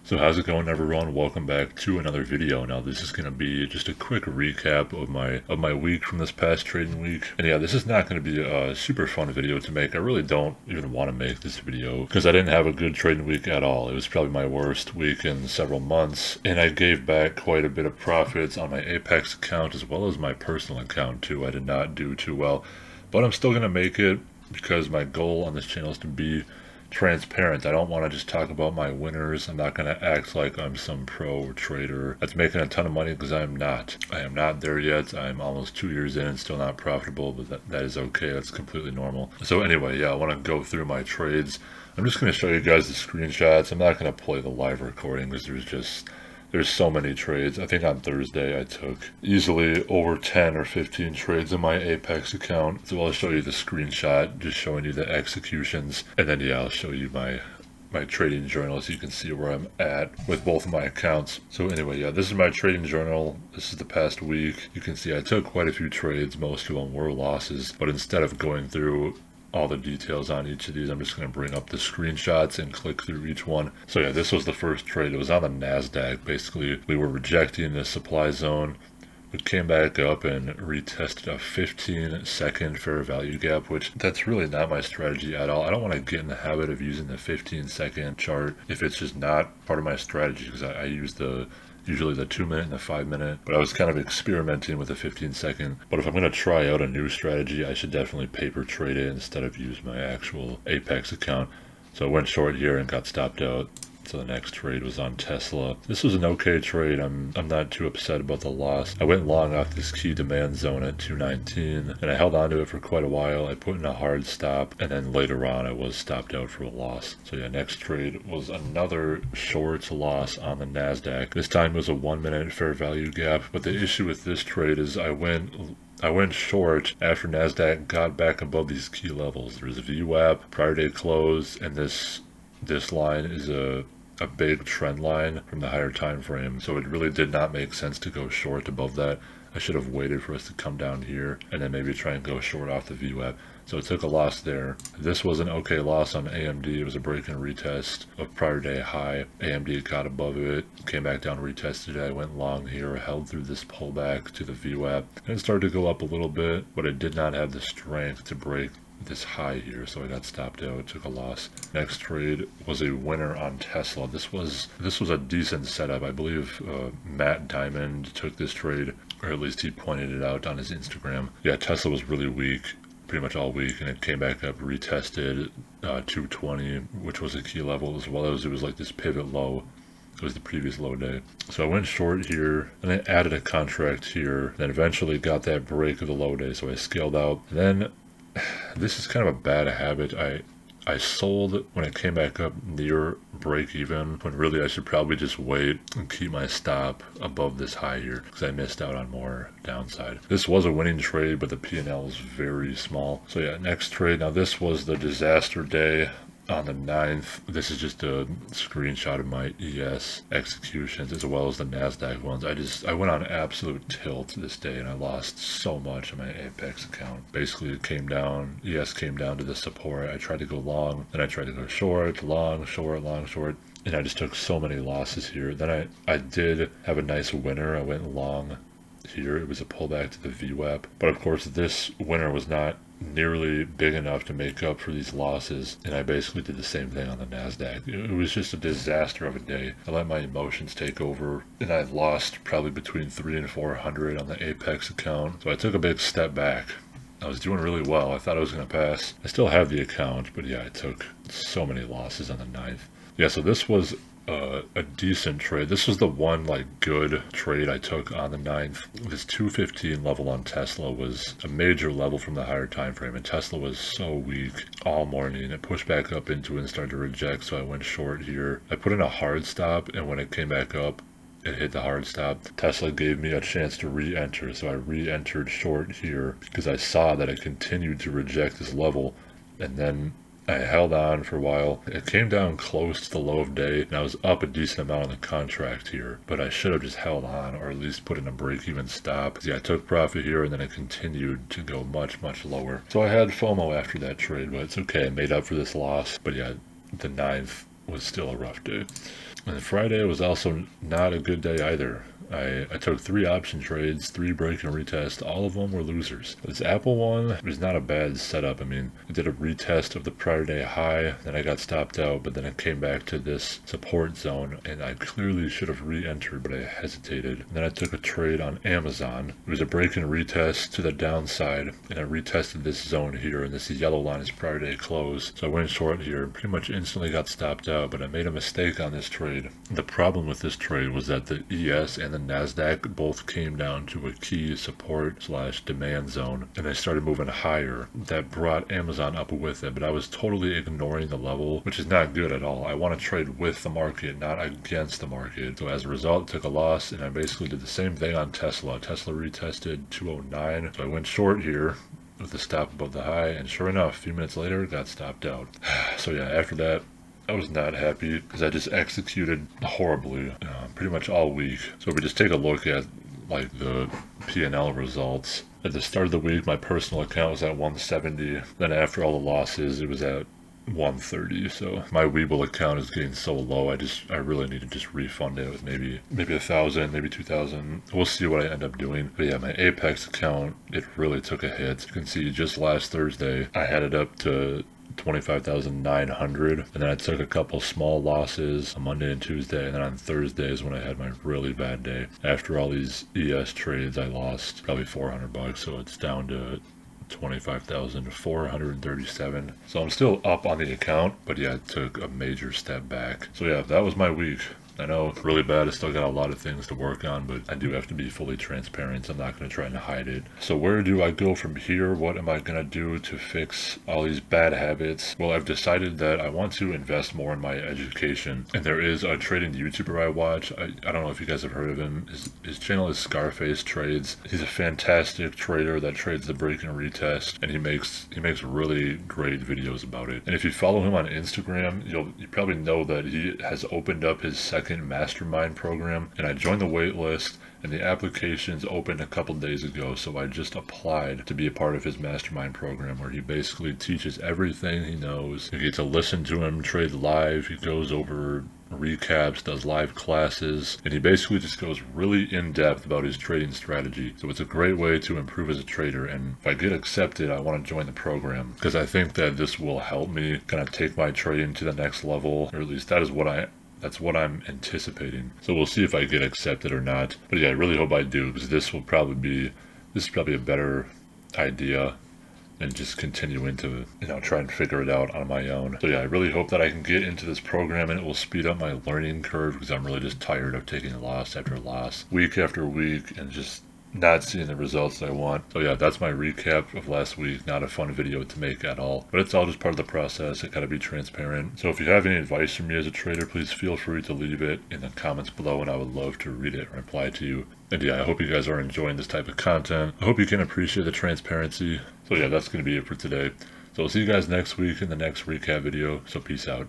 So how's it going, everyone? Welcome back to another video. Now this is going to be just a quick recap of my week from this past trading week. And yeah, this is not going to be a super fun video to make. I really don't even want to make this video because I didn't have a good trading week at all. It was probably my worst week in several months, and I gave back quite a bit of profits on my Apex account as well as my personal account too. I did not do too well, but I'm still going to make it because my goal on this channel is to be transparent. I don't want to just talk about my winners. I'm not going to act like I'm some pro trader that's making a ton of money, because I'm not. I am not there yet. I'm almost 2 years in and still not profitable, but that is okay. That's completely normal. So anyway, yeah, I want to go through my trades. I'm just going to show you guys the screenshots. I'm not going to play the live recording because there's so many trades. I think on Thursday I took easily over 10 or 15 trades in my Apex account. So I'll show you the screenshot, just showing you the executions. And then yeah, I'll show you my trading journal so you can see where I'm at with both of my accounts. So anyway, yeah, this is my trading journal. This is the past week. You can see I took quite a few trades. Most of them were losses. But instead of going through all the details on each of these, I'm just going to bring up the screenshots and click through each one. So yeah, this was the first trade. It was on the NASDAQ. Basically, we were rejecting the supply zone. We came back up and retested a 15-second fair value gap, which that's really not my strategy at all. I don't want to get in the habit of using the 15-second chart if it's just not part of my strategy, because I use usually the 2-minute and the 5-minute, but I was kind of experimenting with the 15-second. But if I'm going to try out a new strategy, I should definitely paper trade it instead of use my actual Apex account. So I went short here and got stopped out. So the next trade was on Tesla. This was an okay trade. I'm not too upset about the loss. I went long off this key demand zone at 219, and I held on to it for quite a while. I put in a hard stop, and then later on I was stopped out for a loss. So yeah, next trade was another short loss on the NASDAQ. This time it was a 1-minute fair value gap, but the issue with this trade is I went short after NASDAQ got back above these key levels. There's a VWAP, prior day close, and this line is a big trend line from the higher time frame, so it really did not make sense to go short above that. I should have waited for us to come down here and then maybe try and go short off the VWAP. So it took a loss there. This was an okay loss on AMD. It was a break and retest of prior day high. AMD got above it, came back down, retested it. I went long here, held through this pullback to the VWAP, and it started to go up a little bit, but it did not have the strength to break this high here, so I got stopped out, took a loss. Next trade was a winner on Tesla. This was a decent setup. I believe Matt Diamond took this trade, or at least he pointed it out on his Instagram. Yeah, Tesla was really weak pretty much all week, and it came back up, retested 220, which was a key level, as well as it was like this pivot low. It was the previous low day. So I went short here, and I added a contract here, then eventually got that break of the low day, so I scaled out. And then this is kind of a bad habit. I sold when it came back up near break even, when really I should probably just wait and keep my stop above this high here, because I missed out on more downside. This was a winning trade, but the P&L is very small. So yeah, next trade. Now this was the disaster day on the 9th. This is just a screenshot of my ES executions as well as the NASDAQ ones. I went on absolute tilt this day, and I lost so much on my Apex account. Basically it came down, ES came down to the support. I tried to go long, then I tried to go short, long, short, long, short, and I just took so many losses here. Then I did have a nice winner. I went long here. It was a pullback to the VWAP, but of course this winner was not nearly big enough to make up for these losses, and I basically did the same thing on the NASDAQ. It was just a disaster of a day. I let my emotions take over, and I lost probably between 300 and 400 on the Apex account, so I took a big step back. I was doing really well. I thought I was going to pass. I still have the account, but yeah, I took so many losses on the 9th. Yeah, so this was a decent trade. This was the one like good trade I took on the 9th. This 215 level on Tesla was a major level from the higher time frame, and Tesla was so weak all morning. It pushed back up into it and started to reject, so I went short here. I put in a hard stop, and when it came back up, it hit the hard stop. Tesla gave me a chance to re-enter, so I re-entered short here because I saw that it continued to reject this level, and then I held on for a while. It came down close to the low of day, and I was up a decent amount on the contract here, but I should have just held on, or at least put in a break-even stop. Yeah, I took profit here, and then it continued to go much, much lower. So I had FOMO after that trade, but it's okay. I made up for this loss. But yeah, the 9th was still a rough day. And Friday was also not a good day either. I took 3 option trades, 3 break and retest. All of them were losers. This Apple one was not a bad setup. I mean, I did a retest of the prior day high, then I got stopped out, but then it came back to this support zone, and I clearly should have re-entered, but I hesitated. And then I took a trade on Amazon. It was a break and retest to the downside, and I retested this zone here, and this yellow line is prior day close. So I went short here, pretty much instantly got stopped out, but I made a mistake on this trade. The problem with this trade was that the ES and the NASDAQ both came down to a key support / demand zone, and they started moving higher. That brought Amazon up with it, but I was totally ignoring the level, which is not good at all. I want to trade with the market, not against the market. So as a result, I took a loss, and I basically did the same thing on Tesla. Tesla retested 209, so I went short here with the stop above the high, and sure enough, a few minutes later, got stopped out. So yeah, after that, I was not happy because I just executed horribly pretty much all week. So if we just take a look at like the P&L results. At the start of the week, my personal account was at 170. Then after all the losses, it was at 130. So my Webull account is getting so low. I really need to just refund it with maybe 1,000, maybe 2,000. We'll see what I end up doing. But yeah, my Apex account, it really took a hit. You can see just last Thursday, I had it up to 25,900, and then I took a couple small losses on Monday and Tuesday, and then on Thursday is when I had my really bad day. After all these ES trades, I lost probably $400, so it's down to 25,437. So I'm still up on the account, but yeah, I took a major step back. So yeah, that was my week. I know it's really bad. I still got a lot of things to work on, but I do have to be fully transparent. I'm not going to try and hide it. So where do I go from here? What am I going to do to fix all these bad habits? Well, I've decided that I want to invest more in my education. And there is a trading YouTuber I watch. I don't know if you guys have heard of him. His channel is Scarface Trades. He's a fantastic trader that trades the break and retest, and he makes really great videos about it. And if you follow him on Instagram, you probably know that he has opened up his second mastermind program, and I joined the wait list, and the applications opened a couple days ago, so I just applied to be a part of his mastermind program, where he basically teaches everything he knows. You get to listen to him trade live. He goes over recaps, does live classes, and he basically just goes really in depth about his trading strategy. So it's a great way to improve as a trader, and if I get accepted, I want to join the program because I think that this will help me kind of take my trading to the next level, or at least that's what I'm anticipating. So we'll see if I get accepted or not. But yeah, I really hope I do, because this is probably a better idea than just continuing to, try and figure it out on my own. So yeah, I really hope that I can get into this program and it will speed up my learning curve, because I'm really just tired of taking loss after loss, week after week, and just not seeing the results that I want. So yeah, that's my recap of last week. Not a fun video to make at all, but it's all just part of the process. I gotta be transparent. So if you have any advice for me as a trader, please feel free to leave it in the comments below, and I would love to read it and reply to you. And yeah, I hope you guys are enjoying this type of content. I hope you can appreciate the transparency. So yeah, that's gonna be it for today. So I'll see you guys next week in the next recap video. So peace out.